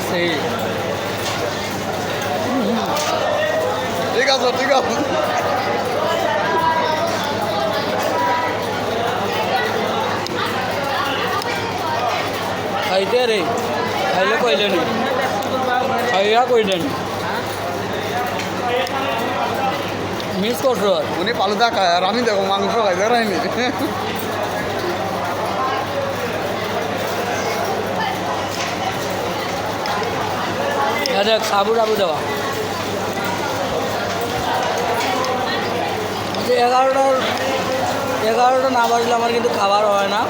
সেই ঠিক আছে ঠিক আছে খাইতে রে খাইলে কইলেন খাইয়া কইলেন মিস করছো আর উনি পালুদা খায় আর আমি দেখো মাংস খাই দেখাইনি দেখ সাবু টাবু দেওয়া আচ্ছা 11টা না বাজলে আমার কিন্তু খাবার হয় না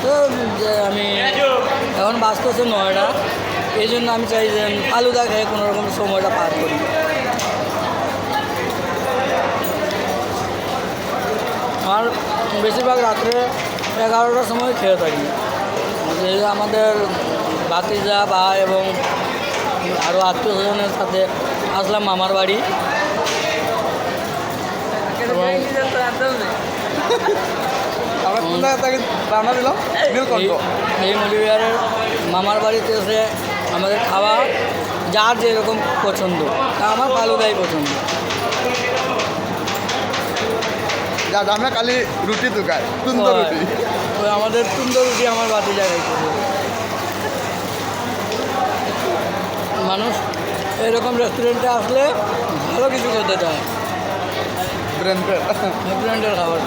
তো যে আমি এখন বাঁচতেছে 9টা এই জন্য আমি চাই যে ফালুদা খেয়ে কোনো রকম সময়টা পার করি আর বেশিরভাগ রাত্রে 11টার সময় খেয়ে থাকি যে আমাদের ভাতিজা ভাই এবং আরও আত্মীয় স্বজনের সাথে আসলাম মামার বাড়ি আমরা কোন জায়গা থেকে রান্না দিলাম নীলকণ্ঠ এই মলিবিহারের মামার বাড়িতে এসে আমাদের খাওয়া যার যেরকম পছন্দ তা আমার ফালুদাই পছন্দ যা আমরা খালি রুটি তো খাই সুন্দর রুটি ওই আমাদের সুন্দর রুটি আমার বাতি জায়গায় মানুষ এরকম রেস্টুরেন্টে আসলে ভালো কিছু খেতে চায় ব্রেন্ডের রেস্টুরেন্টের খাবার